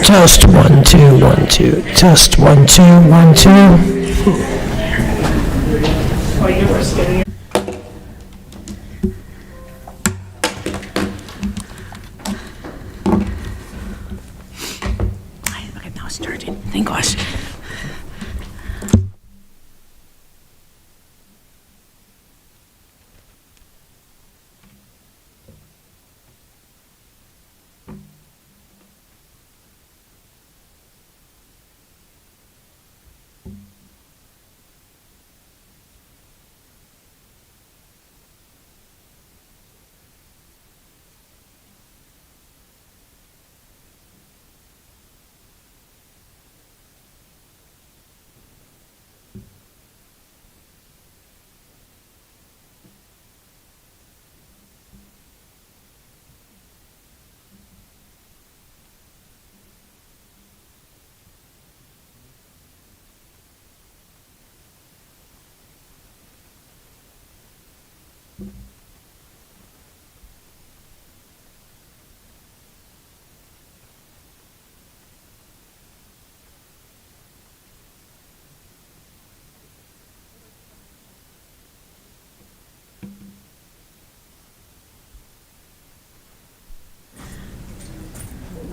Test 1 2 1 2. Test 1 2 1 2. Okay, now it's charging. Thank gosh.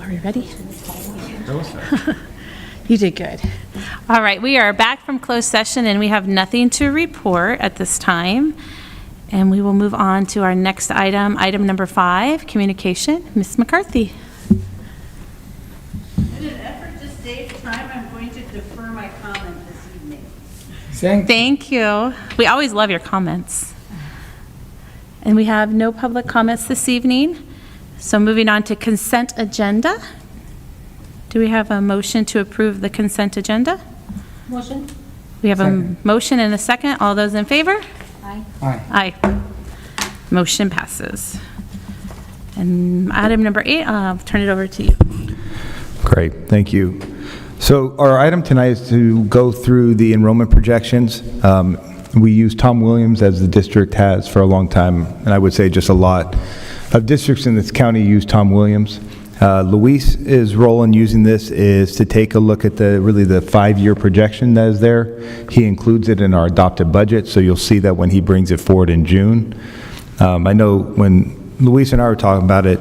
Are we ready? You did good. All right, we are back from closed session and we have nothing to report at this time. And we will move on to our next item, item number 5, communication. Ms. McCarthy. In an effort to save time, I'm going to defer my comment this evening. Thank you. We always love your comments. And we have no public comments this evening. So moving on to consent agenda. Do we have a motion to approve the consent agenda? Motion? We have a motion and a second. All those in favor? Aye. Aye. Motion passes. And item number 8, I'll turn it over to you. Great, thank you. So our item tonight is to go through the enrollment projections. We use Tom Williams, as the district has for a long time, and I would say just a lot of districts in this county use Tom Williams. Luis's role in using this is to take a look at the 5-year projection that is there. He includes it in our adopted budget, so you'll see that when he brings it forward in June. I know when Luis and I were talking about it,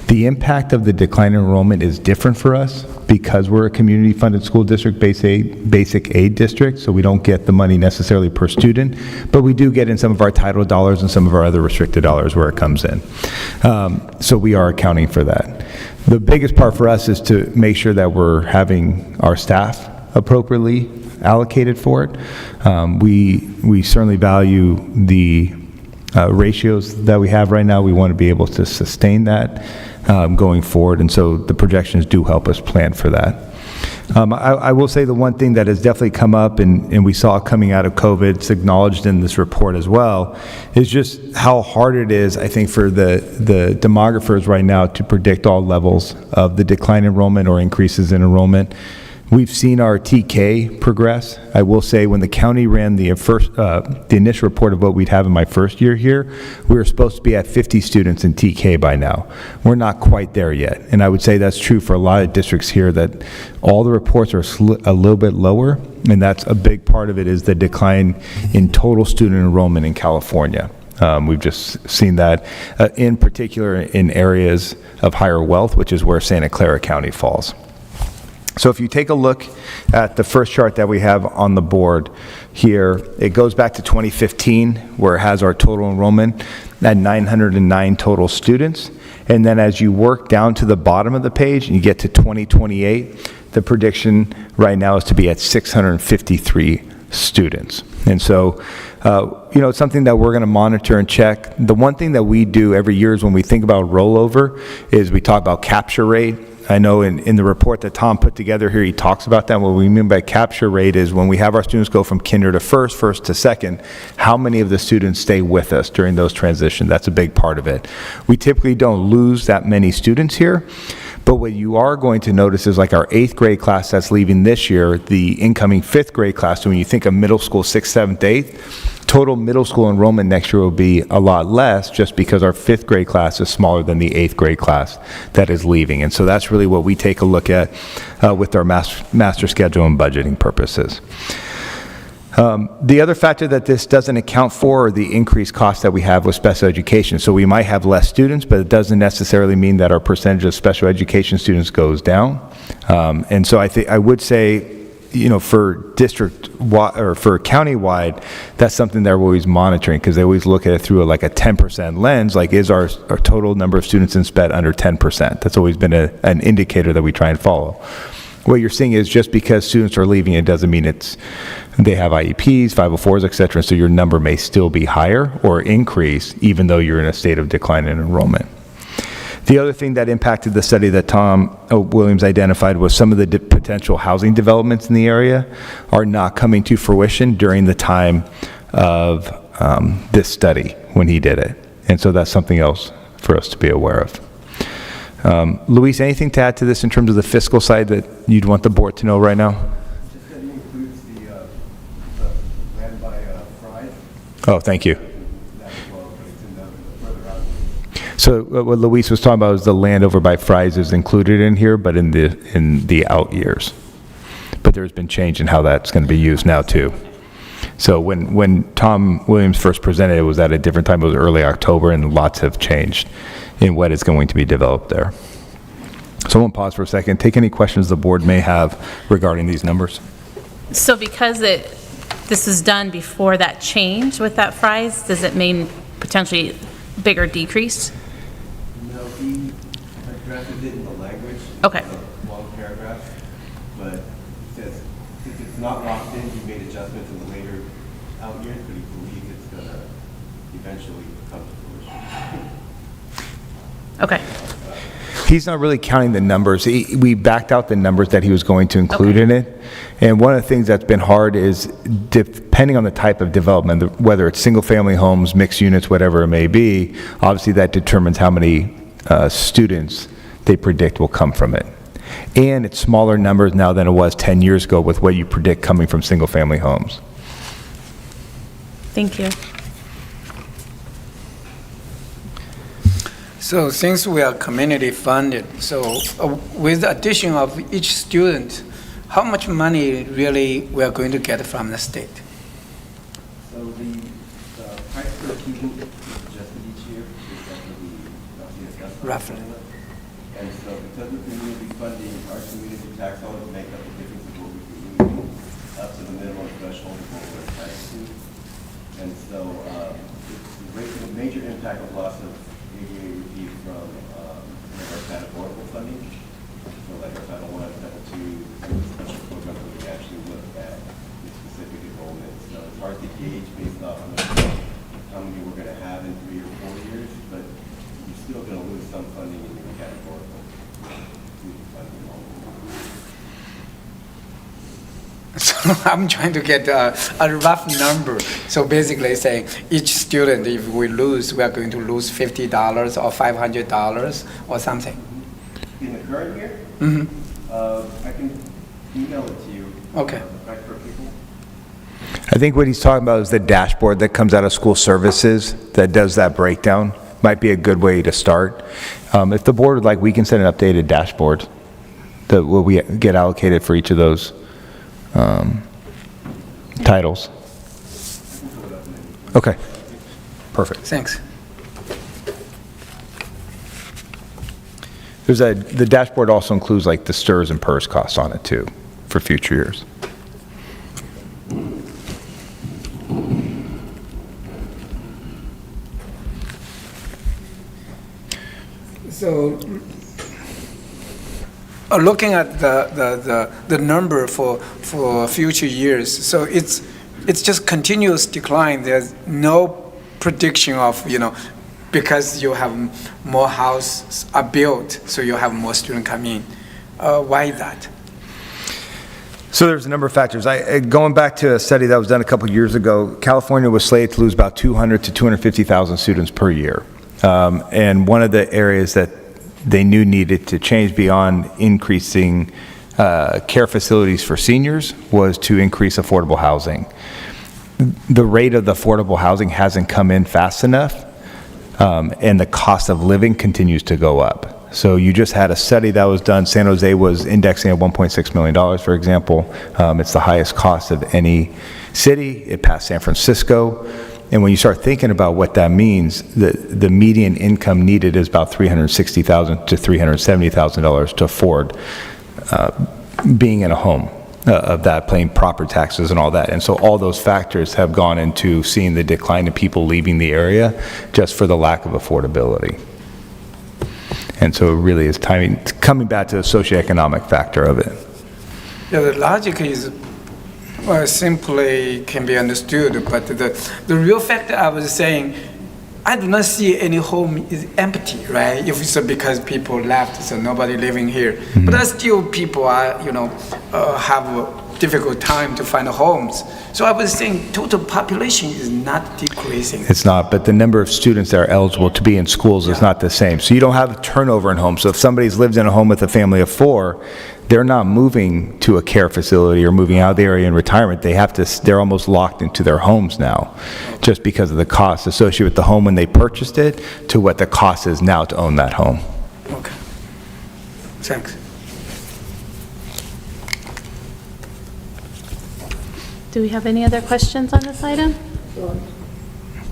the impact of the decline in enrollment is different for us because we're a community-funded school district, basic aid district, so we don't get the money necessarily per student, but we do get in some of our title dollars and some of our other restricted dollars where it comes in. So we are accounting for that. The biggest part for us is to make sure that we're having our staff appropriately allocated for it. We certainly value the ratios that we have right now. We want to be able to sustain that going forward, and so the projections do help us plan for that. I will say the one thing that has definitely come up, and we saw coming out of COVID, it's acknowledged in this report as well, is just how hard it is, I think, for the demographers right now to predict all levels of the decline in enrollment or increases in enrollment. We've seen our TK progress. I will say when the county ran the initial report of what we'd have in my first year here, we were supposed to be at 50 students in TK by now. We're not quite there yet. And I would say that's true for a lot of districts here, that all the reports are a little bit lower. And that's a big part of it, is the decline in total student enrollment in California. We've just seen that in particular in areas of higher wealth, which is where Santa Clara County falls. So if you take a look at the first chart that we have on the board here, it goes back to 2015, where it has our total enrollment at 909 total students. And then as you work down to the bottom of the page and you get to 2028, the prediction right now is to be at 653 students. And so It's something that we're going to monitor and check. The one thing that we do every year is when we think about rollover is we talk about capture rate. I know in the report that Tom put together here, he talks about that. What we mean by capture rate is when we have our students go from kinder to first to second, how many of the students stay with us during those transitions? That's a big part of it. We typically don't lose that many students here, but what you are going to notice is like our 8th grade class that's leaving this year, the incoming 5th grade class, so when you think of middle school, 6th, 7th, 8th, total middle school enrollment next year will be a lot less just because our 5th grade class is smaller than the 8th grade class that is leaving. And so that's really what we take a look at with our master schedule and budgeting purposes. The other factor that this doesn't account for are the increased costs that we have with special education. So we might have less students, but it doesn't necessarily mean that our percentage of special education students goes down. And so I would say, for or for county-wide, that's something that we're always monitoring because they always look at it through like a 10% lens, like is our total number of students in SPED under 10%? That's always been an indicator that we try and follow. What you're seeing is just because students are leaving, it doesn't mean they have IEPs, 504s, et cetera, so your number may still be higher or increase even though you're in a state of decline in enrollment. The other thing that impacted the study that Tom Williams identified was some of the potential housing developments in the area are not coming to fruition during the time of this study when he did it. And so that's something else for us to be aware of. Luis, anything to add to this in terms of the fiscal side that you'd want the board to know right now? Just that includes the land by Fry's. Oh, thank you. That as well, but it's in the further out. So what Luis was talking about is the land over by Fry's is included in here, but in the out years. But there's been change in how that's going to be used now too. So when Tom Williams first presented, it was at a different time. It was early October, and lots have changed in what is going to be developed there. So I'm going to pause for a second. Take any questions the board may have regarding these numbers. So because this was done before that change with that Fry's, does it mean potentially bigger decrease? No, he addresses it in the language. Okay. It's a long paragraph, but it says, since it's not locked in, he made adjustments in the later out years, but he believes it's going to eventually come to fruition. Okay. He's not really counting the numbers. We backed out the numbers that he was going to include in it. And one of the things that's been hard is depending on the type of development, whether it's single-family homes, mixed units, whatever it may be, obviously that determines how many students they predict will come from it. And it's smaller numbers now than it was 10 years ago with what you predict coming from single-family homes. Thank you. So since we are community funded, so with the addition of each student, how much money really we are going to get from the state? So the price per student is adjusted each year based on the assessment. Roughly. And so because of community funding, our community tax dollars make up the difference of what we can lose up to the minimum threshold of what we're entitled to. And so it's a major impact of loss of ADA would be from some of our categorical funding. So like our Title I, Title II, some of the special programs that we actually look at the specific enrollment. So it's hard to gauge based off of how many we're going to have in 3 or 4 years, but you're still going to lose some funding in your categorical funding. So I'm trying to get a rough number. So basically saying each student, if we lose, we are going to lose $50 or $500 or something. In the current year? Mm-hmm. I can email it to you. Okay. The price per pupil. I think what he's talking about is the dashboard that comes out of school services that does that breakdown. Might be a good way to start. If the board would like, we can send an updated dashboard that will we get allocated for each of those titles. Okay, perfect. Thanks. The dashboard also includes like the STRS and PERS costs on it too for future years. So looking at the number for future years, so it's it's just continuous decline. There's no prediction of, because you have more houses are built, so you have more students come in. Why is that? So there's a number of factors. Going back to a study that was done a couple years ago, California was slated to lose about 200 to 250,000 students per year. And one of the areas that they knew needed to change beyond increasing care facilities for seniors was to increase affordable housing. The rate of the affordable housing hasn't come in fast enough, and the cost of living continues to go up. So you just had a study that was done. San Jose was indexing at $1.6 million, for example. It's the highest cost of any city. It passed San Francisco. And when you start thinking about what that means, the median income needed is about $360,000 to $370,000 to afford being in a home of that, paying proper taxes and all that. And so all those factors have gone into seeing the decline in people leaving the area just for the lack of affordability. And so it really is coming back to the socioeconomic factor of it. Yeah, the logic is simply can be understood, but the real fact I was saying, I do not see any home is empty, right? If it's because people left, so nobody living here. But there's still people are, have a difficult time to find homes. So I was saying total population is not decreasing. It's not, but the number of students that are eligible to be in schools is not the same. So you don't have turnover in homes. So if somebody's lived in a home with a family of 4, they're not moving to a care facility or moving out of the area in retirement. They're almost locked into their homes now, just because of the cost associated with the home when they purchased it to what the cost is now to own that home. Okay. Thanks. Do we have any other questions on this item?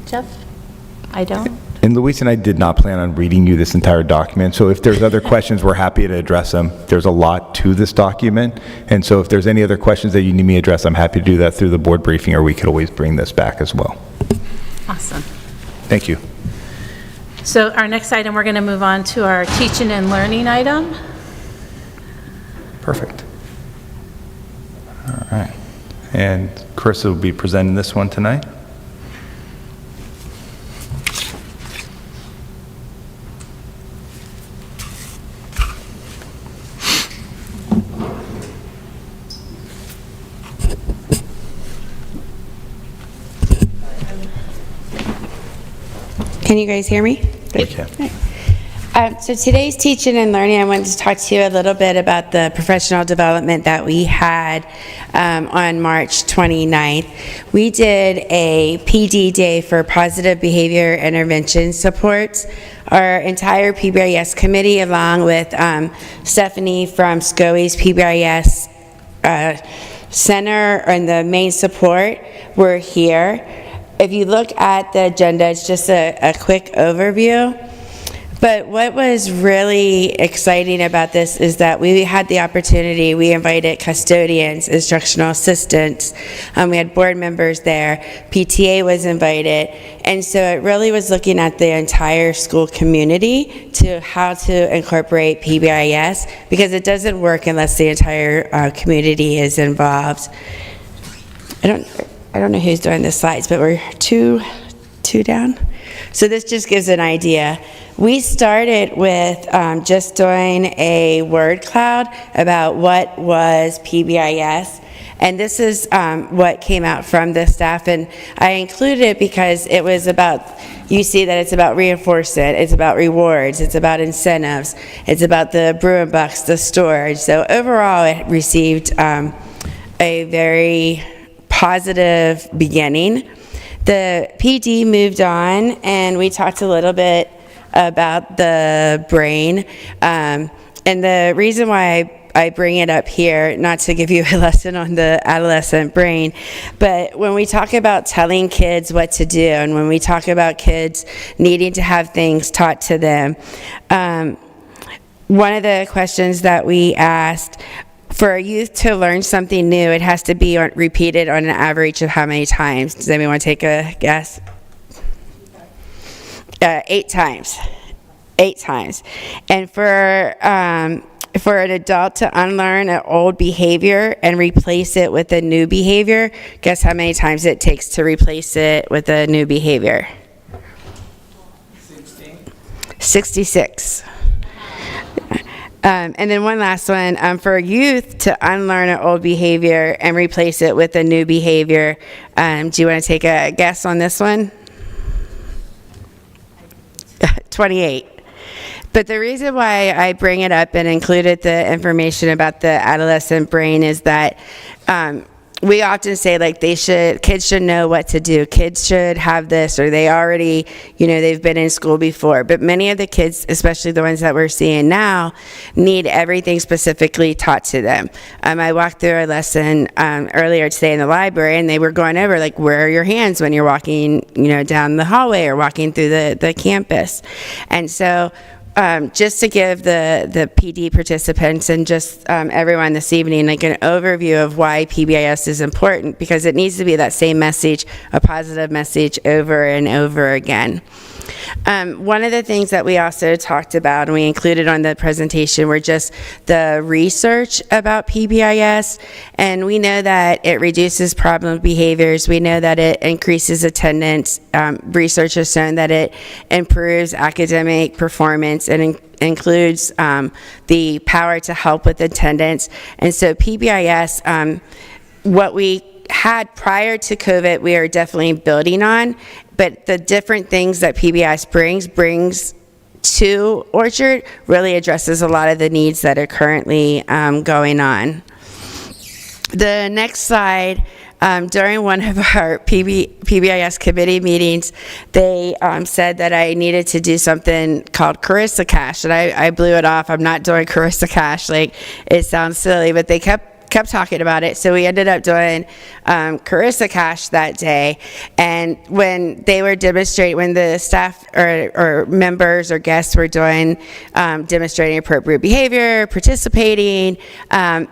Jeff? I don't. And Luis and I did not plan on reading you this entire document, so if there's other questions, we're happy to address them. There's a lot to this document, and so if there's any other questions that you need me to address, I'm happy to do that through the board briefing, or we could always bring this back as well. Awesome. Thank you. So our next item, we're going to move on to our teaching and learning item. Perfect. All right. And Carissa will be presenting this one tonight. Can you guys hear me? We can. So today's teaching and learning, I wanted to talk to you a little bit about the professional development that we had on March 29th. We did a PD day for positive behavior intervention supports. Our entire PBIS committee, along with Stephanie from SCOE's PBIS Center and the main support, were here. If you look at the agenda, it's just a quick overview. But what was really exciting about this is that we had the opportunity, we invited custodians, instructional assistants, we had board members there, PTA was invited, and so it really was looking at the entire school community to how to incorporate PBIS, because it doesn't work unless the entire community is involved. I don't know who's doing the slides, but we're two down. So this just gives an idea. We started with just doing a word cloud about what was PBIS, and this is what came out from the staff, and I included it because it was about, you see that it's about reinforcement, it's about rewards, it's about incentives, it's about the brew and bucks, the storage. So overall, it received a very positive beginning. The PD moved on, and we talked a little bit about the brain. And the reason why I bring it up here, not to give you a lesson on the adolescent brain, but when we talk about telling kids what to do, and when we talk about kids needing to have things taught to them, one of the questions that we asked, for a youth to learn something new, it has to be repeated on an average of how many times? Does anyone want to take a guess? 8 times. 8 times. And for for an adult to unlearn an old behavior and replace it with a new behavior. Guess how many times it takes to replace it with a new behavior? 66. And then one last one, for youth to unlearn an old behavior and replace it with a new behavior. Do you want to take a guess on this one? 28. But the reason why I bring it up and included the information about the adolescent brain is that we often say like kids should know what to do. Kids should have this, or they already, they've been in school before. But many of the kids, especially the ones that we're seeing now, need everything specifically taught to them. I walked through a lesson earlier today in the library, and they were going over like, where are your hands when you're walking, down the hallway or walking through the campus. And so just to give the PD participants and just everyone this evening like an overview of why PBIS is important, because it needs to be that same message, a positive message over and over again. One of the things that we also talked about and we included on the presentation were just the research about PBIS, and we know that it reduces problem behaviors. We know that it increases attendance. Research has shown that it improves academic performance and includes the power to help with attendance. And so PBIS, what we had prior to COVID, we are definitely building on, but the different things that PBIS brings to Orchard really addresses a lot of the needs that are currently going on. The next slide, during one of our PBIS committee meetings, they said that I needed to do something called Carissa Cash, and I blew it off. I'm not doing Carissa Cash, like it sounds silly, but they kept talking about it, so we ended up doing Carissa Cash that day. And when they were when the staff or members or guests were doing demonstrating appropriate behavior, participating,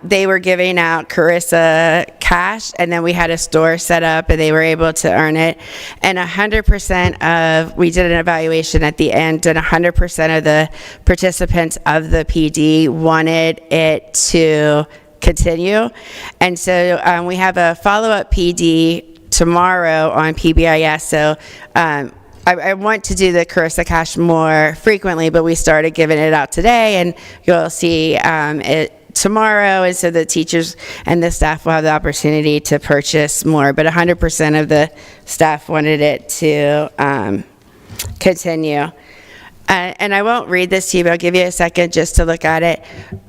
they were giving out Carissa Cash, and then we had a store set up and they were able to earn it. And 100% we did an evaluation at the end, and 100% of the participants of the PD wanted it to continue. And so we have a follow-up PD tomorrow on PBIS. So I want to do the Carissa Cash more frequently, but we started giving it out today, and you'll see it tomorrow. And so the teachers and the staff will have the opportunity to purchase more. But 100% of the staff wanted it to continue. And I won't read this to you, but I'll give you a second just to look at it.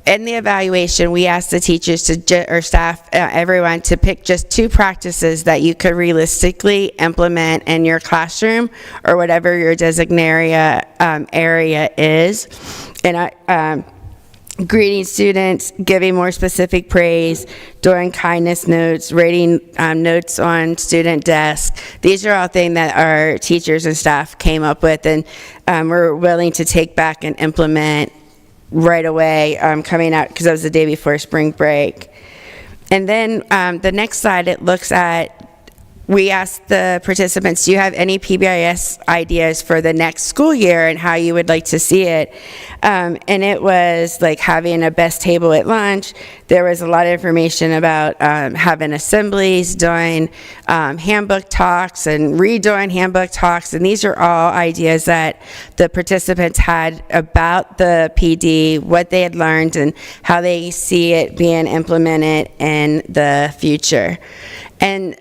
In the evaluation, we asked the teachers or staff, everyone, to pick just 2 practices that you could realistically implement in your classroom or whatever your designated area is. And greeting students, giving more specific praise, doing kindness notes, rating notes on student desks. These are all things that our teachers and staff came up with, and we're willing to take back and implement right away coming out, because that was the day before spring break. And then the next slide, it looks at, we asked the participants, do you have any PBIS ideas for the next school year and how you would like to see it? And it was like having a best table at lunch. There was a lot of information about having assemblies, doing handbook talks and redoing handbook talks. And these are all ideas that the participants had about the PD, what they had learned, and how they see it being implemented in the future. And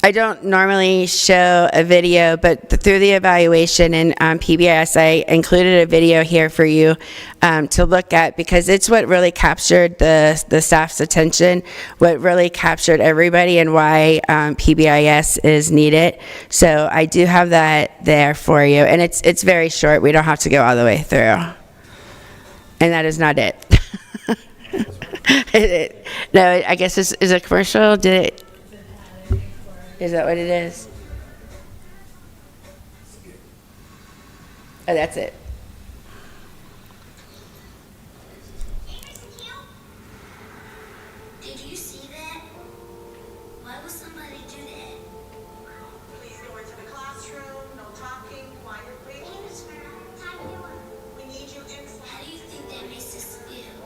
I don't normally show a video, but through the evaluation and PBIS, I included a video here for you to look at, because it's what really captured the staff's attention, what really captured everybody, and why PBIS is needed. So I do have that there for you, and it's very short. We don't have to go all the way through. And that is not it. No, I guess this is a commercial. Is that what it is? Oh, that's it. Did you see that? Why would somebody do that? Please go into the classroom, no talking, quietly. Hey, Miss Brown, time to do it. We need you inside. How do you think that makes us feel?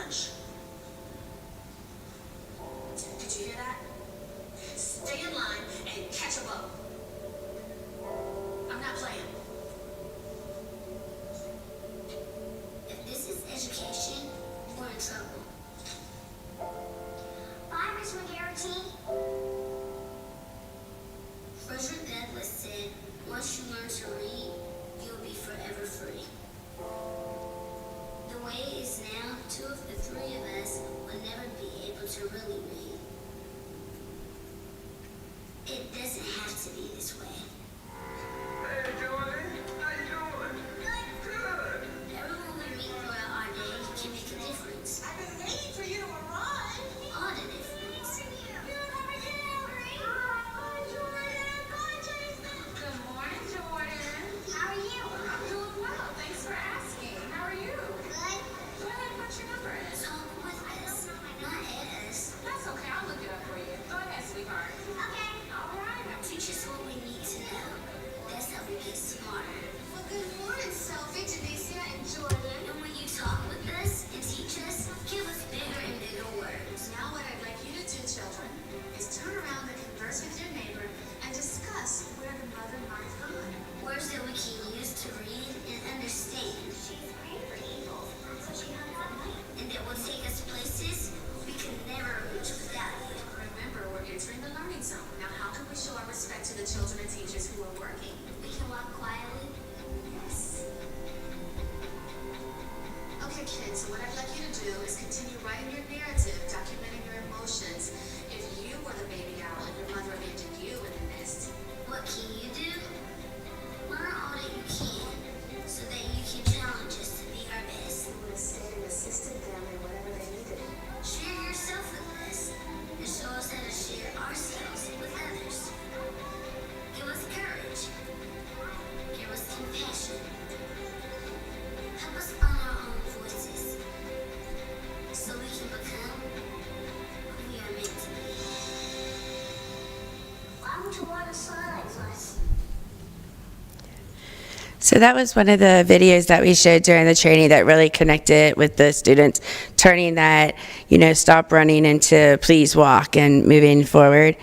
lunch. Did you hear that? Stay in line and catch a boat. I'm not playing. If this is education, we're in trouble. Bye, Miss McGarity. Frederick Douglass said, once you learn to read, you'll be forever free. The way it is now, 2 of the 3 of us will never be able to really read. It doesn't have to be this way. Hey, Jordan. How you doing? Good. Everyone we meet throughout our day can make a difference. I've been waiting for you to arrive. All the difference. Good morning, Jordan. How are you? I'm doing well. Thanks for asking. How are you? Good. Go ahead and put your number in. Talk with us, not at us. That's okay. I'll look it up for you. Go ahead, sweetheart. Okay. All right. Teach us what we need to know. That's how we get smarter. Well, good morning, Sophie, Janicia, and Jordan. And when you talk with us and teach us, give us bigger and bigger words. Now what I'd like you to do, children, is turn around and converse with your neighbor and discuss where the mother might have gone. Words that we can use to read and understand. She's very evil. So she hung out at night. And that will take us places we can never reach without you. Remember, we're entering the learning zone. Now, how can we show our respect to the children and teachers who are working? We can walk quietly. Yes. Okay, kids, so what I'd like you to do is continue writing your narrative, documenting your emotions. If you were the baby owl and your mother abandoned you in the nest, what can you do? Learn all that you can so that you can challenge us to be our best. You would have stayed and assisted them in whatever they needed. Share yourself with us and show us how to share ourselves with others. Give us courage. Give us compassion. Help us find our own voices so we can become who we are meant to be. Why would you want to sign us? So that was one of the videos that we showed during the training that really connected with the students, turning that, stop running into please walk and moving forward.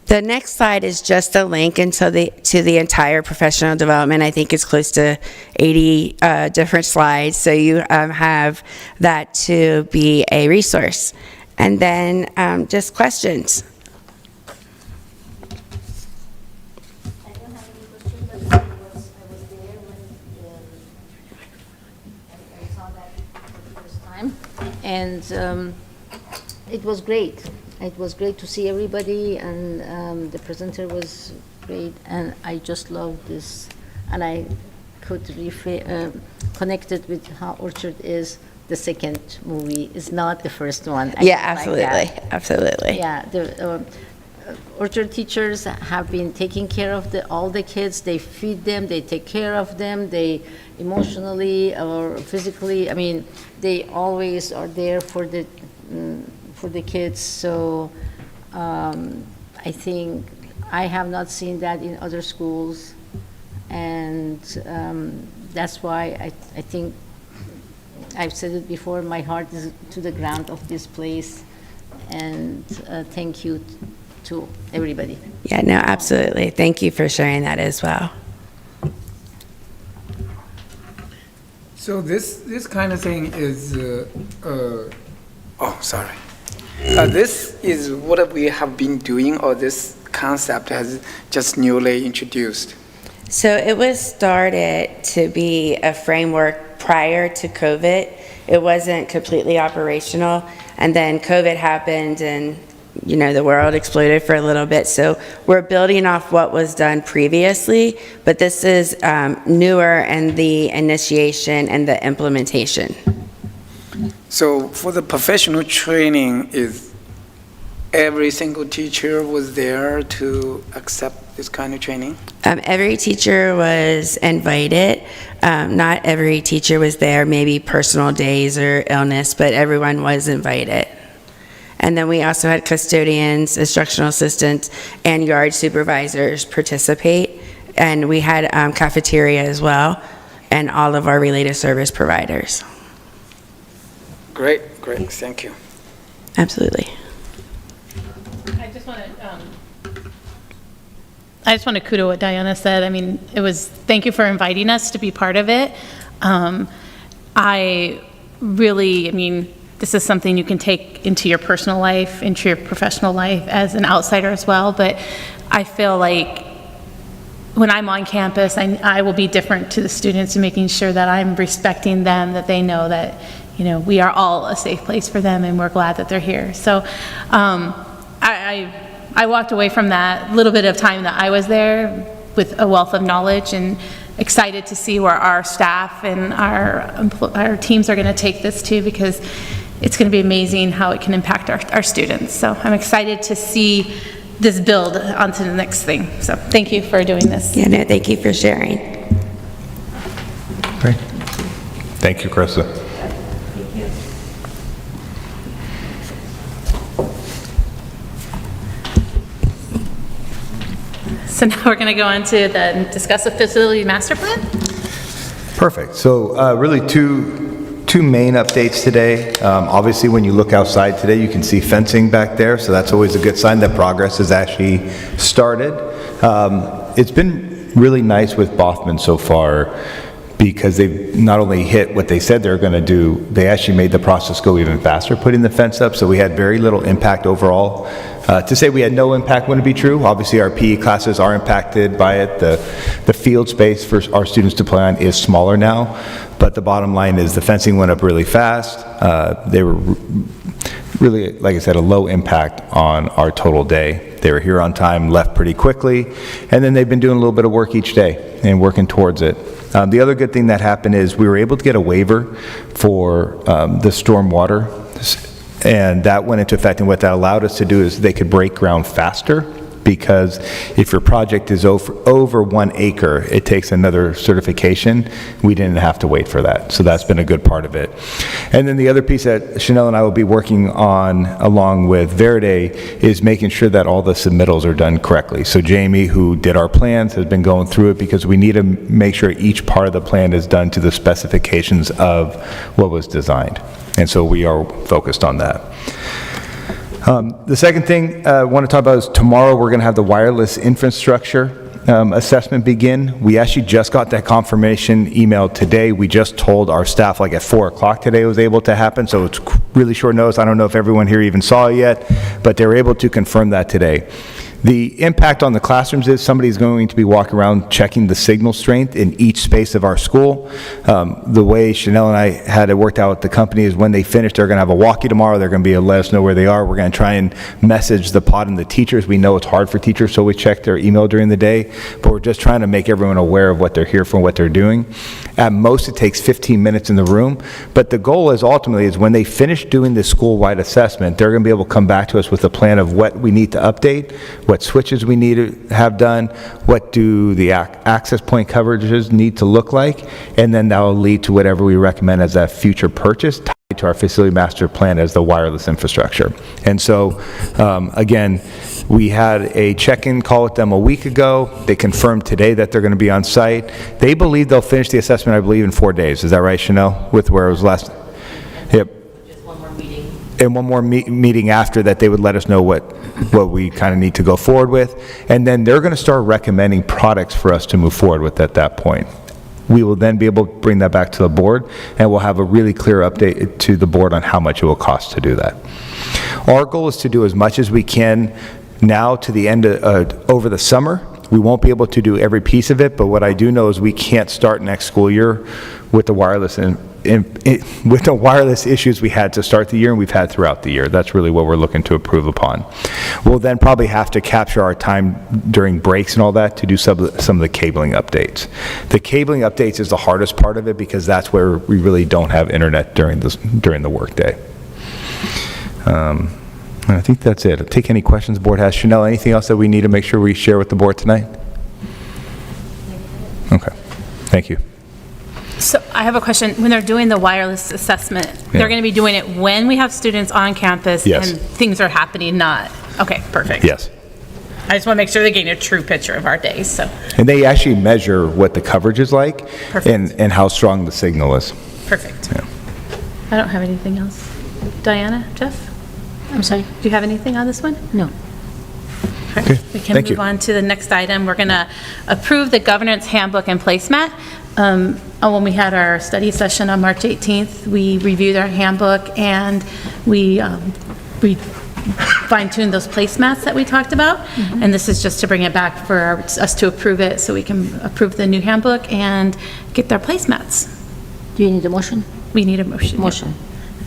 The next slide is just a link to the entire professional development. I think it's close to 80 different slides, so you have that to be a resource. And then just questions. I don't have any question, but I was there when I saw that for the first time. And it was great. It was great to see everybody, and the presenter was great, and I just loved this. And I could connect it with how Orchard is the second movie, is not the first one. I Yeah, feel like absolutely, that. absolutely. Yeah, the Orchard teachers have been taking care of all the kids. They feed them, they take care of them, they emotionally or physically, they always are there for the kids. So I think I have not seen that in other schools, and that's why I think I've said it before, my heart is to the ground of this place, and thank you to everybody. Yeah, no, absolutely. Thank you for sharing that as well. So this kind of thing is, sorry. This is what we have been doing, or this concept has just newly introduced? So it was started to be a framework prior to COVID. It wasn't completely operational, and then COVID happened, and the world exploded for a little bit. So we're building off what was done previously, but this is newer in the initiation and the implementation. So for the professional training, is every single teacher was there to accept this kind of training? Every teacher was invited. Not every teacher was there, maybe personal days or illness, but everyone was invited. And then we also had custodians, instructional assistants, and yard supervisors participate. And we had cafeteria as well, and all of our related service providers. Great, thank you. Absolutely. I just want to kudo what Diana said. I mean, thank you for inviting us to be part of it. This is something you can take into your personal life, into your professional life as an outsider as well, but I feel like when I'm on campus, I will be different to the students in making sure that I'm respecting them, that they know that, we are all a safe place for them and we're glad that they're here. So I walked away from that little bit of time that I was there with a wealth of knowledge and excited to see where our staff and our teams are going to take this to, because it's going to be amazing how it can impact our students. So I'm excited to see this build onto the next thing. So thank you for doing this. Yeah, no, thank you for sharing. Great. Thank you, Krista. So now we're going to go on to discuss the facility master plan. Perfect. So really two main updates today. Obviously, when you look outside today, you can see fencing back there, so that's always a good sign that progress has actually started. It's been really nice with Bothman so far, because they've not only hit what they said they were going to do, they actually made the process go even faster, putting the fence up, so we had very little impact overall. To say we had no impact wouldn't be true. Obviously, our PE classes are impacted by it. The field space for our students to play on is smaller now, but the bottom line is the fencing went up really fast. They were really, like I said, a low impact on our total day. They were here on time, left pretty quickly, and then they've been doing a little bit of work each day and working towards it. The other good thing that happened is we were able to get a waiver for the stormwater, and that went into effect, and what that allowed us to do is they could break ground faster, because if your project is over 1 acre, it takes another certification. We didn't have to wait for that, so that's been a good part of it. And then the other piece that Chanel and I will be working on, along with Verde, is making sure that all the submittals are done correctly. So Jamie, who did our plans, has been going through it, because we need to make sure each part of the plan is done to the specifications of what was designed. And so we are focused on that. The second thing I want to talk about is tomorrow we're going to have the wireless infrastructure assessment begin. We actually just got that confirmation email today. We just told our staff like at 4 o'clock today it was able to happen, so it's really short notice. I don't know if everyone here even saw it yet, but they were able to confirm that today. The impact on the classrooms is somebody's going to be walking around checking the signal strength in each space of our school. The way Chanel and I had it worked out with the company is when they finish, they're going to have a walkie tomorrow. They're going to be able to let us know where they are. We're going to try and message the pod and the teachers. We know it's hard for teachers, so we check their email during the day, but we're just trying to make everyone aware of what they're here for and what they're doing. At most, it takes 15 minutes in the room, but the goal is ultimately is when they finish doing this school-wide assessment, they're going to be able to come back to us with a plan of what we need to update, what switches we need to have done, what do the access point coverages need to look like, and then that will lead to whatever we recommend as that future purchase tied to our facility master plan as the wireless infrastructure. And so, again, we had a check-in call with them a week ago. They confirmed today that they're going to be on site. They believe they'll finish the assessment, I believe, in 4 days. Is that right, Chanel, with where it was last? Yep. Just one more meeting. And one more meeting after that, they would let us know what we kind of need to go forward with. And then they're going to start recommending products for us to move forward with at that point. We will then be able to bring that back to the board, and we'll have a really clear update to the board on how much it will cost to do that. Our goal is to do as much as we can now to the end of, over the summer. We won't be able to do every piece of it, but what I do know is we can't start next school year with the wireless with the wireless issues we had to start the year and we've had throughout the year. That's really what we're looking to improve upon. We'll then probably have to capture our time during breaks and all that to do some of the cabling updates. The cabling updates is the hardest part of it because that's where we really don't have internet during the workday. I think that's it. I'll take any questions the board has. Chanel, anything else that we need to make sure we share with the board tonight? Okay. Thank you. So I have a question. When they're doing the wireless assessment, they're going to be doing it when we have students on campus Yes. and things are happening, not, okay, perfect. Yes. I just want to make sure they're getting a true picture of our days, so, And they actually measure what the coverage is like Perfect. and how strong the signal is. perfect. Yeah. I don't have anything else. Diana, Jeff, I'm sorry? do you have anything on this one? No. Okay, We can thank move you. on to the next item. We're going to approve the governance handbook and placemat. When we had our study session on March 18th, we reviewed our handbook and we fine-tuned those placemats that we talked about. And this is just to bring it back for us to approve it so we can approve the new handbook and get their placemats. Do you need a motion? We need a motion. Motion.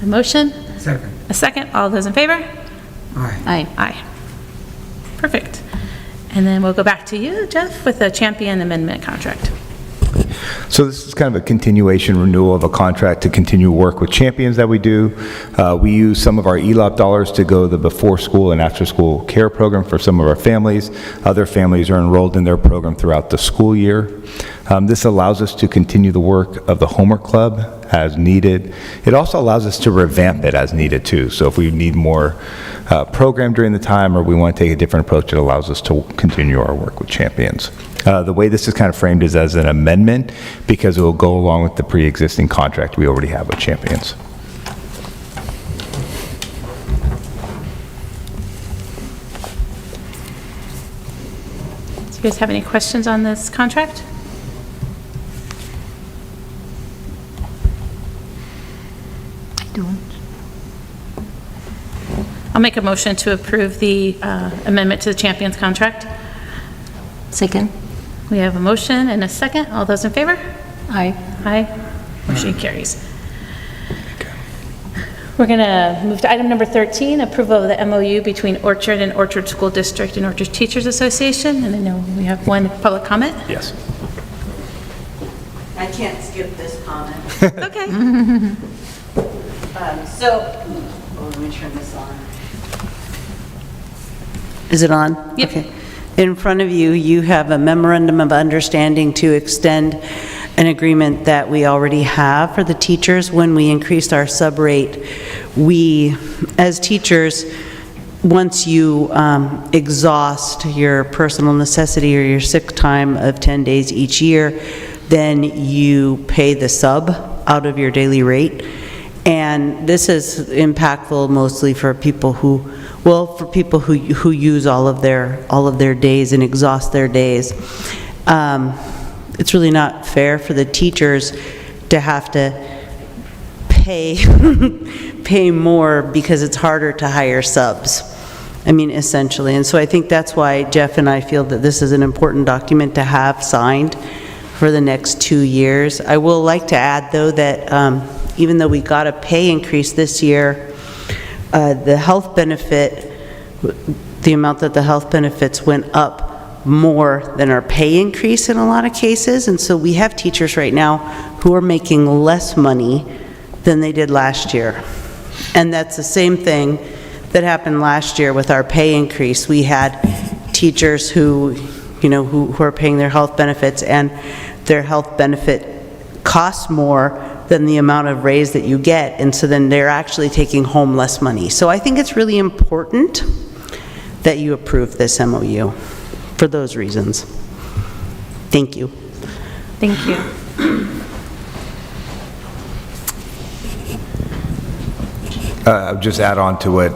A motion? Second. A second. All those in favor? Aye. Aye. Aye. Perfect. And then we'll go back to you, Jeff, with the champion amendment contract. So this is kind of a continuation renewal of a contract to continue work with champions that we do. We use some of our ELOP dollars to go the before school and after school care program for some of our families. Other families are enrolled in their program throughout the school year. This allows us to continue the work of the homework club as needed. It also allows us to revamp it as needed too. So if we need more program during the time or we want to take a different approach, it allows us to continue our work with champions. The way this is kind of framed is as an amendment because it will go along with the pre-existing contract we already have with champions. Do you guys have any questions on this contract? I don't. I'll make a motion to approve the amendment to the champions contract. Second? We have a motion and a second. All those in favor? Aye. Aye. Motion carries. We're going to move to item number 13, approval of the MOU between Orchard and Orchard School District and Orchard Teachers Association. And I know we have one public comment. Yes. I can't skip this comment. Okay. Let me turn this on. Is it on? Yep. Okay. In front of you, you have a memorandum of understanding to extend an agreement that we already have for the teachers. When we increased our sub-rate, we, as teachers, once you exhaust your personal necessity or your sick time of 10 days each year, then you pay the sub out of your daily rate. And this is impactful mostly for people who, well, for people who use all of their days and exhaust their days. It's really not fair for the teachers to have to pay more because it's harder to hire subs. I mean, essentially. And so I think that's why Jeff and I feel that this is an important document to have signed for the next 2 years. I will like to add, though, that even though we got a pay increase this year, the health benefit, the amount that the health benefits went up more than our pay increase in a lot of cases. And so we have teachers right now who are making less money than they did last year. And that's the same thing that happened last year with our pay increase. We had teachers who, who are paying their health benefits, and their health benefit costs more than the amount of raise that you get, and so then they're actually taking home less money. So I think it's really important that you approve this MOU for those reasons. Thank you. Thank you. I would just add on to what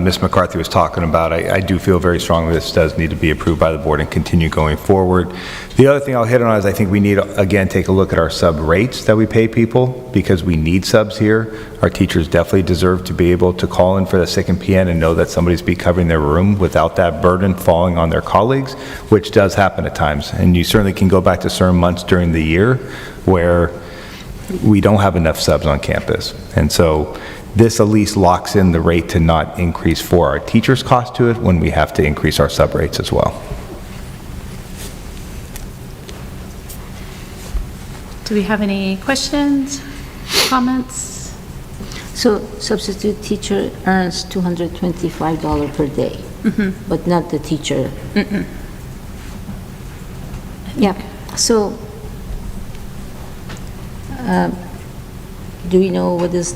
Ms. McCarthy was talking about. I do feel very strongly this does need to be approved by the board and continue going forward. The other thing I'll hit on is I think we need to, again, take a look at our sub rates that we pay people because we need subs here. Our teachers definitely deserve to be able to call in for the sick and PN and know that somebody's be covering their room without that burden falling on their colleagues, which does happen at times. And you certainly can go back to certain months during the year where we don't have enough subs on campus. And so this at least locks in the rate to not increase for our teachers' cost to it when we have to increase our sub rates as well. Do we have any questions, comments? So substitute teacher earns $225 per day, but not the teacher. Yeah, so do we know what is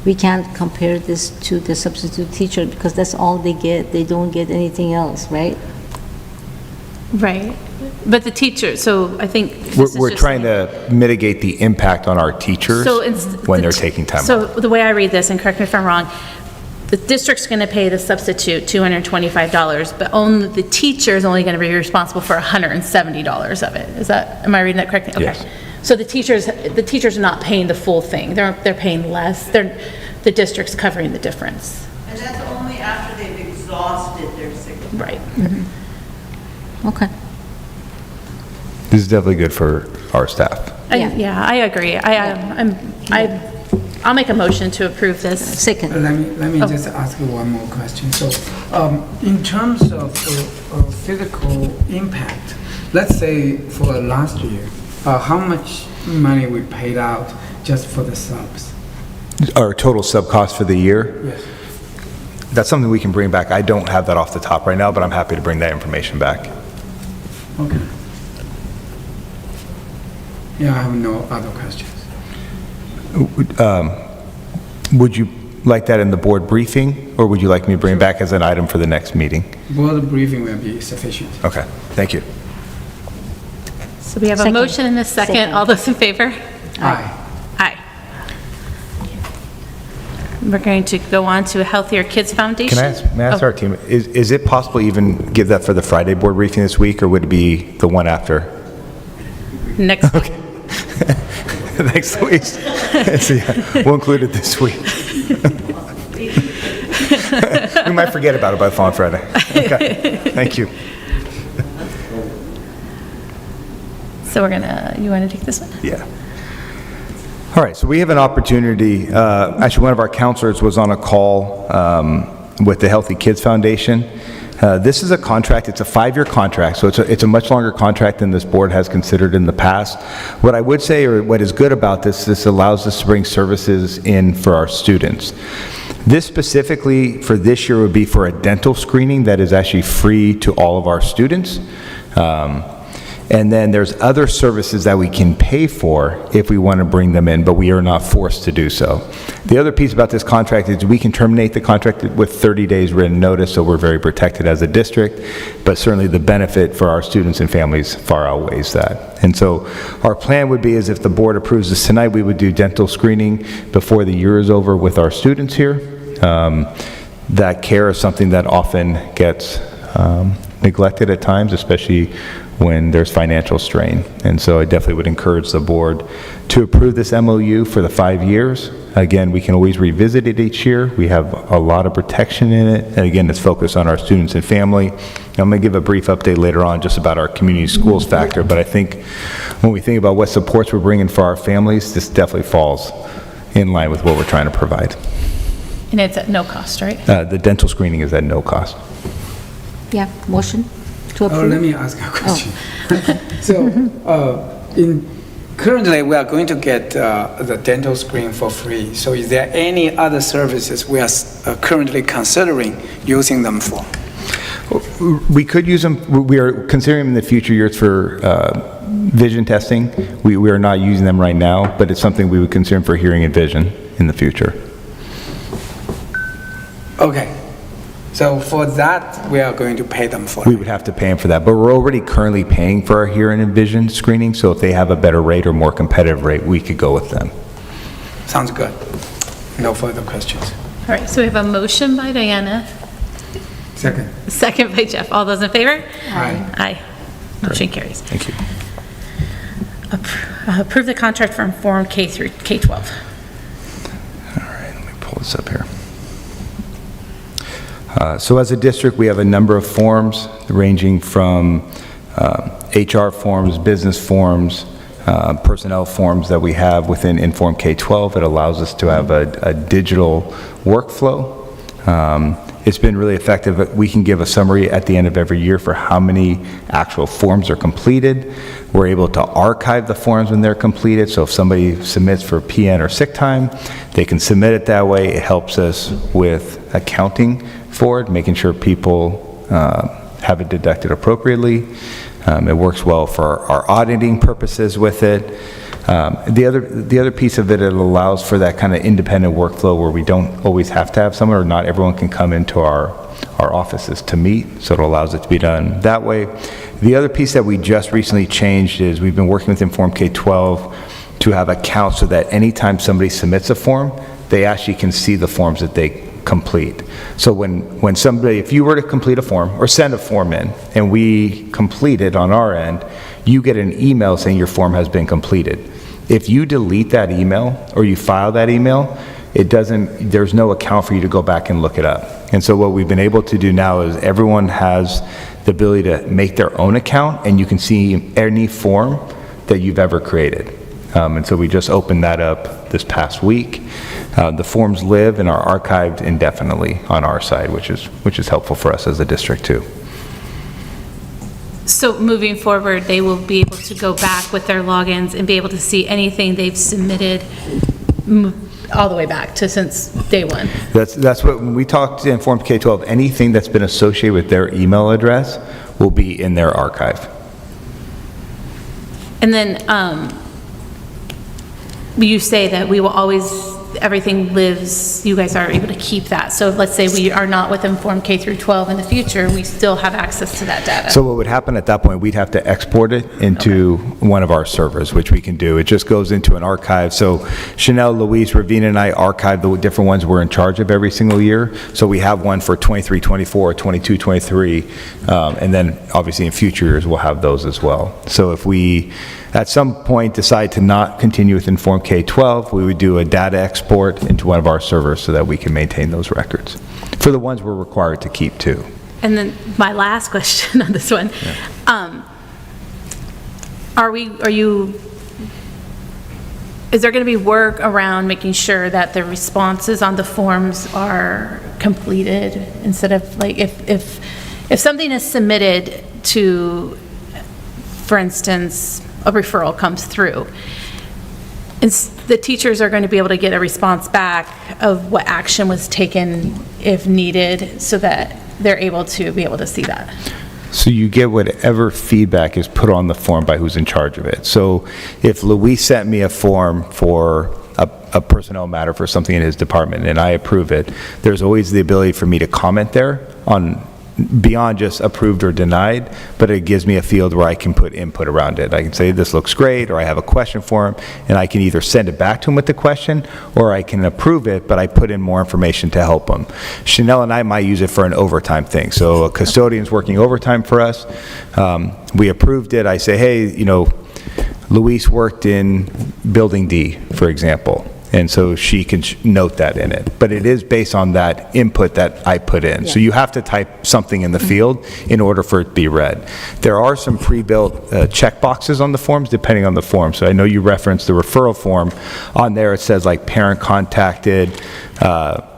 we can't compare this to the substitute teacher because that's all they get. They don't get anything else, right? Right. But the teacher, so I think. this is We're just trying saying- to mitigate the impact on our teachers So it's. when they're taking time off. So the way I read this, and correct me if I'm wrong, the district's going to pay the substitute $225, but only, the teacher is only going to be responsible for $170 of it. Is that, am I reading that correctly? Okay. Yes. So the teachers are not paying the full thing. They're paying less. The district's covering the difference. And that's only after they've exhausted their sick leave. Right. Okay. This is definitely good for our staff. Yeah, I agree. I'll make a motion to approve this. Second. Let me just ask you one more question. So, in terms of physical impact, let's say for last year, how much money we paid out just for the subs? Our total sub cost for the year, Yes. that's something we can bring back. I don't have that off the top right now, but I'm happy to bring that information back. Okay. Yeah, I have no other questions. Would you like that in the board briefing, or would you like me to bring it back as an item for the next meeting? Board briefing will be sufficient. Okay, thank you. So we have a Second. motion and a second. Second. All those in favor? Aye. Aye. We're going to go on to a Healthier Kids Foundation. May I ask Oh, our team, is it possible to even give that for the Friday board briefing this week, or would it be the one after? Next week. Thanks, Louise. Yeah, we'll include it this week. We might forget about it by the following Friday. Okay, thank you. So we're gonna, you want to take this one? Yeah. All right, so we have an opportunity, actually, one of our counselors was on a call with the Healthy Kids Foundation. This is a contract, it's a 5-year contract, so it's a much longer contract than this board has considered in the past. What I would say, or what is good about this allows us to bring services in for our students. This specifically for this year would be for a dental screening that is actually free to all of our students. And then there's other services that we can pay for if we want to bring them in, but we are not forced to do so. The other piece about this contract is we can terminate the contract with 30 days written notice, so we're very protected as a district, but certainly the benefit for our students and families far outweighs that. And so our plan would be is if the board approves this tonight, we would do dental screening before the year is over with our students here. That care is something that often gets neglected at times, especially when there's financial strain. And so I definitely would encourage the board to approve this MOU for the 5 years. Again, we can always revisit it each year. We have a lot of protection in it. And again, it's focused on our students and family. I'm going to give a brief update later on just about our community schools factor, but I think when we think about what supports we're bringing for our families, this definitely falls in line with what we're trying to provide. And it's at no cost, right? The dental screening is at no cost. Yeah, motion to Oh, approve. let me ask a question. So, currently, we are going to get the dental screen for free. So is there any other services we are currently considering using them for? We could use them, we are considering them in the future years for vision testing. We are not using them right now, but it's something we would consider for hearing and vision in the future. Okay. So for that, we are going to pay them for We it. would have to pay them for that, but we're already currently paying for our hearing and vision screening, so if they have a better rate or more competitive rate, we could go with them. Sounds good. No further questions. All right, so we have a motion by Diana, Second. a second by Jeff. All those in favor? Aye. Aye. Motion carries. Thank you. Approve the contract for Inform K through K-12. All right, let me pull this up here. So as a district, we have a number of forms ranging from HR forms, business forms, personnel forms that we have within Inform K-12. It allows us to have a digital workflow. It's been really effective. We can give a summary at the end of every year for how many actual forms are completed. We're able to archive the forms when they're completed, so if somebody submits for PN or sick time, they can submit it that way. It helps us with accounting for it, making sure people have it deducted appropriately. It works well for our auditing purposes with it. The other piece of it, it allows for that kind of independent workflow where we don't always have to have someone, or not everyone can come into our our offices to meet, so it allows it to be done that way. The other piece that we just recently changed is we've been working with Inform K-12 to have accounts so that anytime somebody submits a form, they actually can see the forms that they complete. So when somebody, if you were to complete a form or send a form in and we complete it on our end, you get an email saying your form has been completed. If you delete that email or you file that email, there's no account for you to go back and look it up. And so what we've been able to do now is everyone has the ability to make their own account, and you can see any form that you've ever created. And so we just opened that up this past week. The forms live and are archived indefinitely on our side, which is helpful for us as a district too. So moving forward, they will be able to go back with their logins and be able to see anything they've submitted all the way back to since day one. That's what, when we talk to Inform K-12, anything that's been associated with their email address will be in their archive. And then you say that we will always, everything lives, you guys are able to keep that. So let's say we are not with Inform K through 12 in the future, we still have access to that data. So what would happen at that point, we'd have to export it into one of our servers, which we can do. It just goes into an archive. So Chanel, Luis, Ravina, and I archive the different ones we're in charge of every single year. So we have one for 23, 24, 22, 23, and then obviously in future years we'll have those as well. So if we at some point decide to not continue with Inform K-12, we would do a data export into one of our servers so that we can maintain those records for the ones we're required to keep too. And then my last question on this one, is there going to be work around making sure that the responses on the forms are completed instead of like if something is submitted to, for instance, a referral comes through, and the teachers are going to be able to get a response back of what action was taken if needed so that they're able to see that. So you get whatever feedback is put on the form by who's in charge of it. So if Luis sent me a form for a personnel matter for something in his department and I approve it, there's always the ability for me to comment there on beyond just approved or denied, but it gives me a field where I can put input around it. I can say this looks great, or I have a question for him, and I can either send it back to him with the question, or I can approve it, but I put in more information to help him. Chanel and I might use it for an overtime thing. So a custodian's working overtime for us. We approved it. I say, hey, Luis worked in Building D, for example. And so she can note that in it. But it is based on that input that I put in. So you have to type something in the field in order for it to be read. There are some pre-built check boxes on the forms depending on the form. So I know you referenced the referral form. On there it says like parent contacted,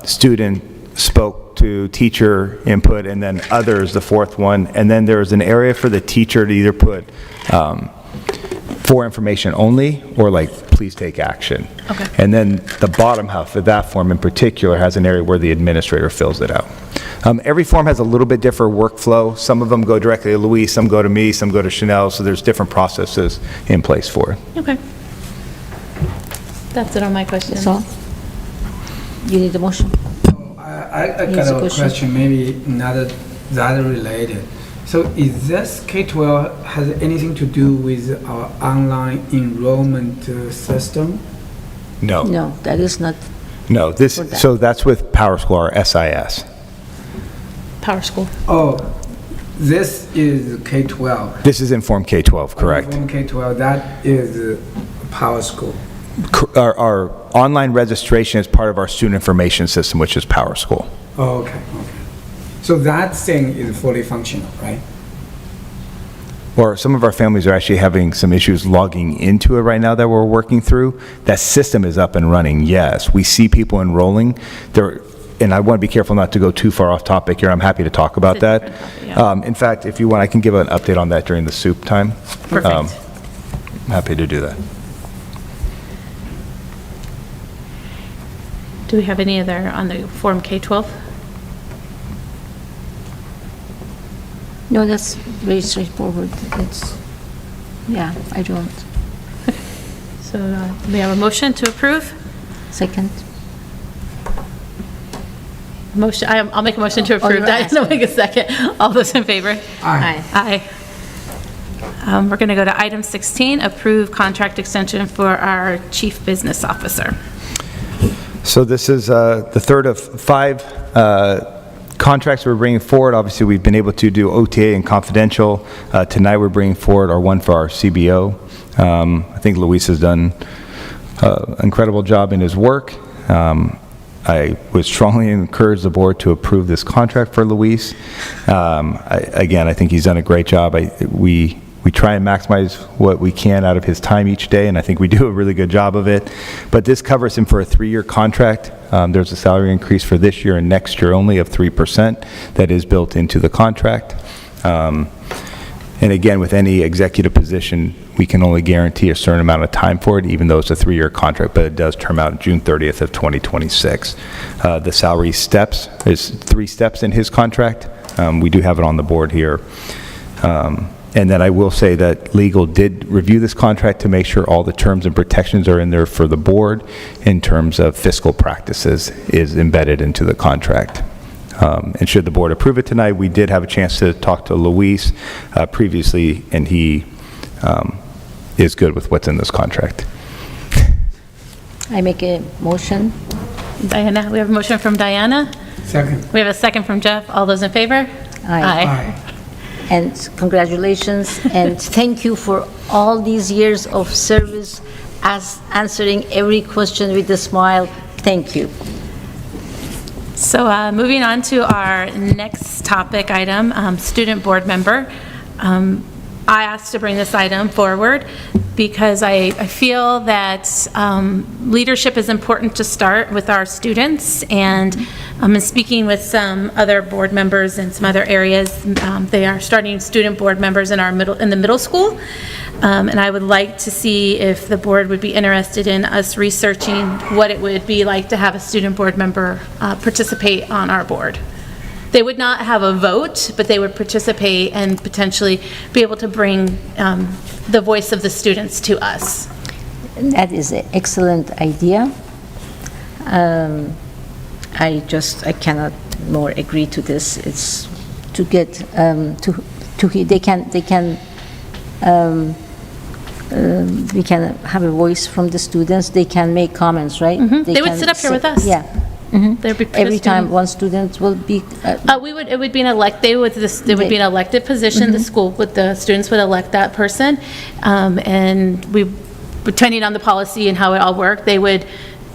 student spoke to teacher input, and then others, the fourth one. And then there's an area for the teacher to either put for information only, or like, please take action. Okay. And then the bottom half of that form in particular has an area where the administrator fills it out. Every form has a little bit different workflow. Some of them go directly to Luis, some go to me, some go to Chanel, so there's different processes in place for it. Okay. That's it on my questions. That's all? You need a motion? I Yes, got a a question. question, maybe not that related. So is this K-12 has anything to do with our online enrollment system? No. No, that is not. No, For that. so that's with PowerSchool, our SIS. Power School. Oh, this is K-12. This is Inform K-12, correct. From K-12, that is Power School. Our online registration is part of our student information system, which is PowerSchool. Oh, okay. So that thing is fully functional, right? Or some of our families are actually having some issues logging into it right now that we're working through. That system is up and running, yes. We see people enrolling. And I want to be careful not to go too far off topic here. I'm happy to talk about It's a that. different topic, yeah. In fact, if you want, I can give an update on that during the soup time. Perfect. I'm happy to do that. Do we have any other on the Form K-12? No, that's very straightforward. Yeah, I don't. So we have a motion to approve. Second? Motion, I'll make a motion to Oh, approve. you're Diana, make a second. All those in favor? Aye. Aye. We're going to go to item 16, approve contract extension for our chief business officer. So this is the third of 5 contracts we're bringing forward. Obviously, we've been able to do OTA and confidential. Tonight, we're bringing forward our one for our CBO. I think Luis has done an incredible job in his work. I would strongly encourage the board to approve this contract for Luis. Again, I think he's done a great job. We try and maximize what we can out of his time each day, and I think we do a really good job of it. But this covers him for a 3-year contract. There's a salary increase for this year and next year only of 3% that is built into the contract. And again, with any executive position, we can only guarantee a certain amount of time for it, even though it's a 3-year contract, but it does term out June 30th of 2026. The salary steps is 3 steps in his contract. We do have it on the board here. And then I will say that legal did review this contract to make sure all the terms and protections are in there for the board in terms of fiscal practices is embedded into the contract. And should the board approve it tonight, we did have a chance to talk to Luis previously, and he is good with what's in this contract. I make a motion. Diana, we have a motion from Diana. Second. We have a second from Jeff. All those in favor? Aye. And congratulations, and thank you for all these years of service, as answering every question with a smile. Thank you. So moving on to our next topic item, student board member. I asked to bring this item forward because I feel that leadership is important to start with our students, and in speaking with some other board members in some other areas, they are starting student board members in the middle school, and I would like to see if the board would be interested in us researching what it would be like to have a student board member participate on our board. They would not have a vote, but they would participate and potentially be able to bring the voice of the students to us. That is an excellent idea. I cannot more agree to this. It's to get, they can, we can have a voice from the students. They can make comments, right? They would sit up here with us. Yeah. They'd be Every time participating. one student will be, It would be an it would be an elected position. The school, the students would elect that person. And depending on the policy and how it all worked, they would,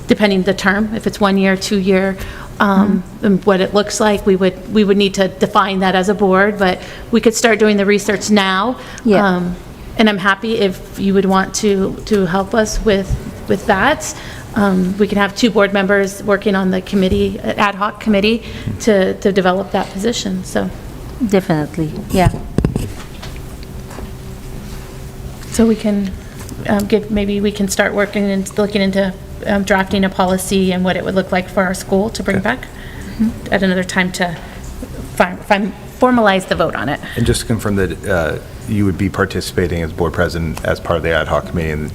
depending the term, if it's 1 year, 2 year, and what it looks like, we would need to define that as a board, but we could start doing the research now. Yeah. And I'm happy if you would want to help us with that. We can have 2 board members working on the committee, ad hoc committee, to develop that position, so. definitely, yeah. So we can maybe we can start working and looking into drafting a policy and what it would look like for our school to bring back at another time to formalize the vote on it. And just to confirm that you would be participating as board president as part of the ad hoc committee, and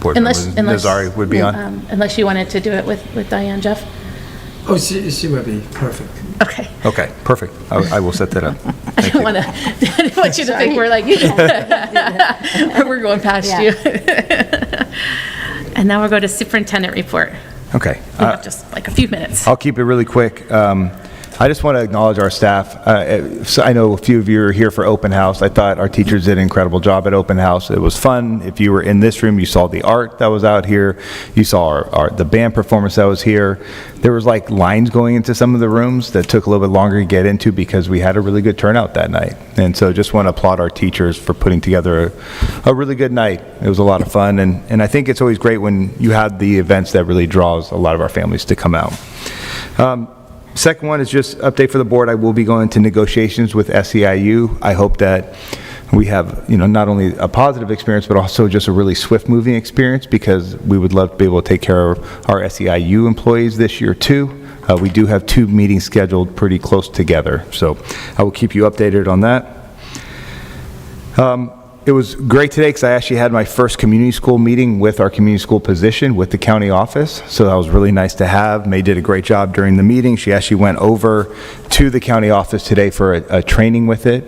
board member Nazari would be on? Unless you wanted to do it with Diane, Jeff? Oh, she will be perfect. Okay. Okay, perfect. I will set that up. I didn't want you to think we're like, we're going past you. And now we'll go to superintendent report. Okay. We have just like a few minutes. I'll keep it really quick. I just want to acknowledge our staff. I know a few of you are here for open house. I thought our teachers did an incredible job at open house. It was fun. If you were in this room, you saw the art that was out here. You saw the band performance that was here. There was like lines going into some of the rooms that took a little bit longer to get into because we had a really good turnout that night. And so just want to applaud our teachers for putting together a really good night. It was a lot of fun. And I think it's always great when you have the events that really draws a lot of our families to come out. Second one is just update for the board. I will be going to negotiations with SEIU. I hope that we have, not only a positive experience, but also just a really swift moving experience, because we would love to be able to take care of our SEIU employees this year too. We do have 2 meetings scheduled pretty close together, so I will keep you updated on that. It was great today because I actually had my first community school meeting with our community school position with the county office. So that was really nice to have. May did a great job during the meeting. She actually went over to the county office today for a training with it.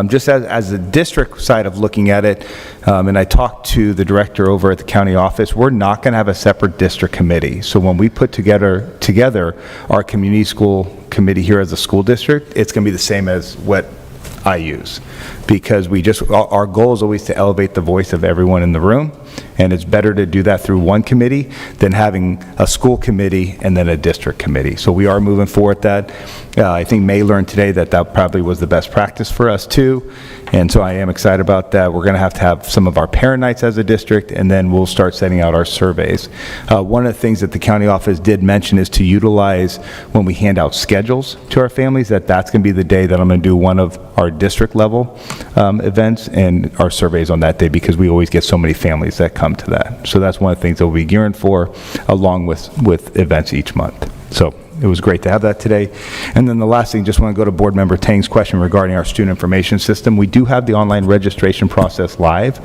Just as a district side of looking at it, and I talked to the director over at the county office, we're not going to have a separate district committee. So when we put together our community school committee here as a school district, it's going to be the same as what I use, because our goal is always to elevate the voice of everyone in the room, and it's better to do that through one committee than having a school committee and then a district committee. So we are moving forward that. I think May learned today that probably was the best practice for us too, and so I am excited about that. We're going to have some of our parent nights as a district, and then we'll start sending out our surveys. One of the things that the county office did mention is to utilize, when we hand out schedules to our families, that's going to be the day that I'm going to do one of our district level events and our surveys on that day, because we always get so many families that come to that. So that's one of the things that we'll be gearing for, along with events each month. So it was great to have that today. And then the last thing, just want to go to Board Member Tang's question regarding our student information system. We do have the online registration process live.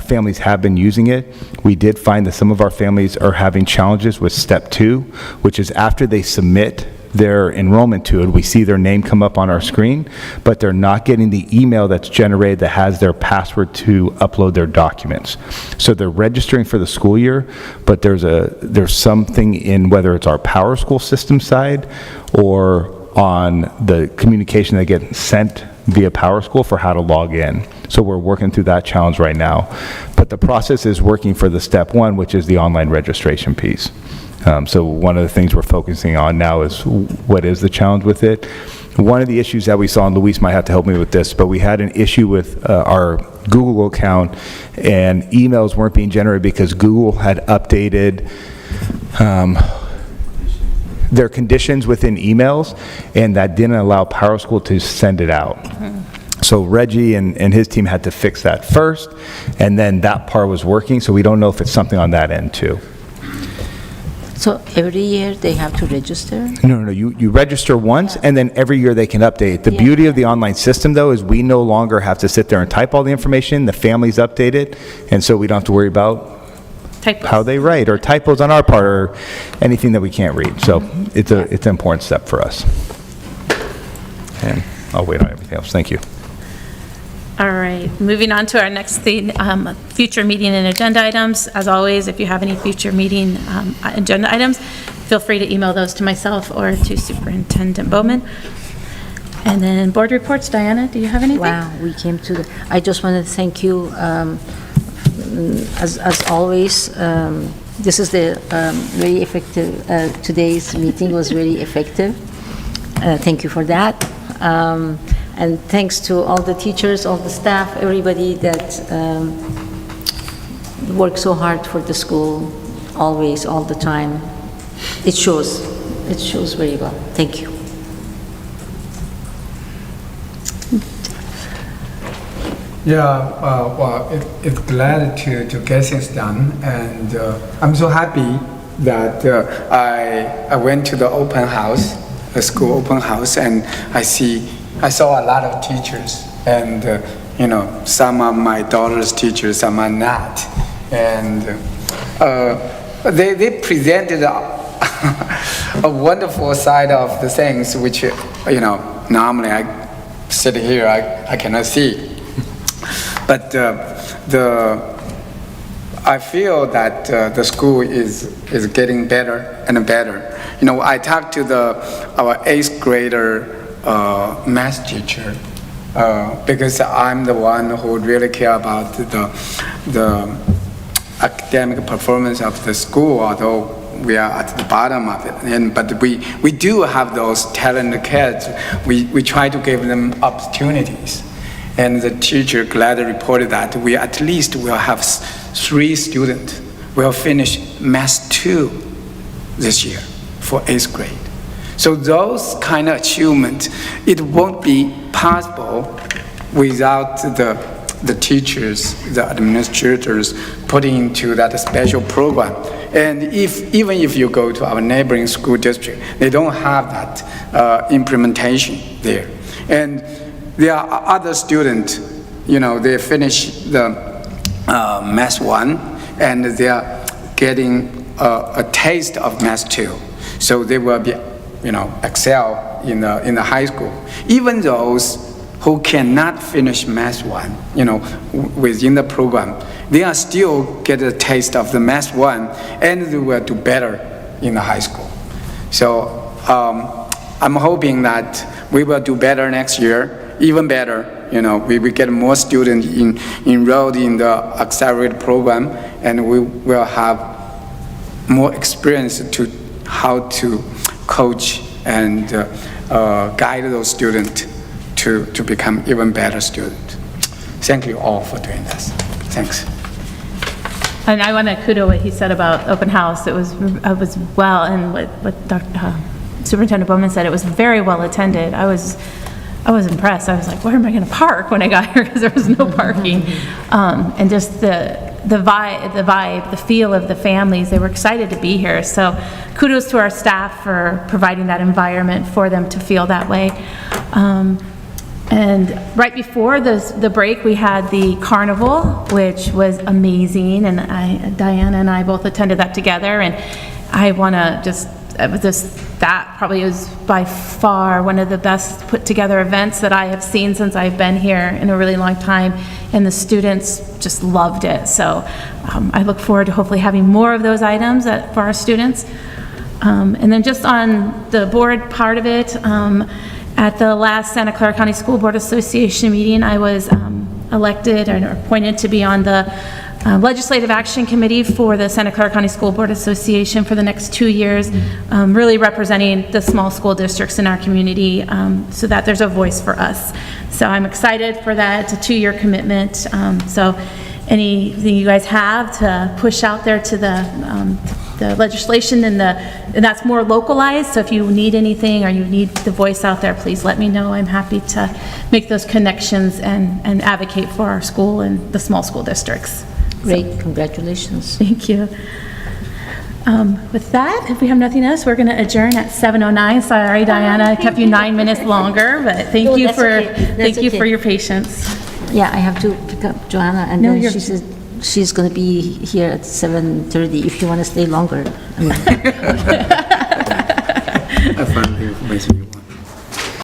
Families have been using it. We did find that some of our families are having challenges with step 2, which is after they submit their enrollment to it, we see their name come up on our screen, but they're not getting the email that's generated that has their password to upload their documents. So they're registering for the school year, but there's something in, whether it's our Power School system side or on the communication that gets sent via Power School for how to log in. So we're working through that challenge right now. But the process is working for the step 1, which is the online registration piece. So one of the things we're focusing on now is what is the challenge with it. One of the issues that we saw, and Luis might have to help me with this, but we had an issue with our Google account, and emails weren't being generated because Google had updated their conditions within emails, and that didn't allow Power School to send it out. So Reggie and his team had to fix that first, and then that part was working, so we don't know if it's something on that end too. So every year they have to register? No, you register once, and then every year they can update. The Yeah. beauty of the online system, though, is we no longer have to sit there and type all the information. The family's updated, and so we don't have to worry about Typos. how they write or typos on our part or anything that we can't read. So it's an important step for us. And I'll wait on everything else. Thank you. All right, moving on to our next thing, future meeting and agenda items. As always, if you have any future meeting agenda items, feel free to email those to myself or to Superintendent Bowman. And then board reports, Diana, do you have anything? Wow, we came to the, I just want to thank you, as always, this is the very effective, today's meeting was very effective. Thank you for that. And thanks to all the teachers, all the staff, everybody that works so hard for the school, always, all the time. It shows very well. Thank you. Yeah, well, it's glad to get things done, and I'm so happy that I went to the open house, the school open house, and I saw a lot of teachers, and some are my daughter's teachers, some are not, and they presented a wonderful side of the things which normally I sit here I cannot see. But I feel that the school is getting better and better. I talked to our 8th grader math teacher because I'm the one who really care about the academic performance of the school, although we are at the bottom of it. But we do have those talented kids. We try to give them opportunities. And the teacher gladly reported that we at least will have 3 students will finish Math 2 this year for 8th grade. So those kind of achievements, it won't be possible without the teachers, the administrators putting into that special program. And even if you go to our neighboring school district, they don't have that implementation there. And there are other students they finish the Math 1, and they are getting a taste of Math 2. So they will be, excel in the high school. Even those who cannot finish Math 1, within the program, they are still get a taste of the Math 1, and they will do better in the high school. So I'm hoping that we will do better next year, even better. We will get more students enrolled in the accelerated program, and we will have more experience to how to coach and guide those students to become even better students. Thank you all for doing this. Thanks. And I want to kudo what he said about open house. It was well, and what Dr. Superintendent Bowman said, it was very well attended. I was impressed. I was like, where am I going to park when I got here? Because there was no parking. And just the vibe, the feel of the families, they were excited to be here. So kudos to our staff for providing that environment for them to feel that way. And right before the break, we had the carnival, which was amazing, and Diana and I both attended that together, and I want to that probably was by far one of the best put together events that I have seen since I've been here in a really long time, and the students just loved it. So I look forward to hopefully having more of those items for our students. And then just on the board part of it, at the last Santa Clara County School Board Association meeting, I was elected or appointed to be on the Legislative Action Committee for the Santa Clara County School Board Association for the next 2 years, really representing the small school districts in our community so that there's a voice for us. So I'm excited for that. It's a 2-year commitment. So anything you guys have to push out there to the legislation and that's more localized. So if you need anything or you need the voice out there, please let me know. I'm happy to make those connections and advocate for our school and the small school districts. Great, congratulations. Thank you. With that, if we have nothing else, we're going to adjourn at 7:09. Sorry, Diana, I kept you 9 minutes longer, but thank No, you that's for okay. thank you okay. for your patience. Yeah, I have to pick up Joanna, and No, then you're- she said she's going to be here at 7:30 if you want to stay longer. I mean, I found the information you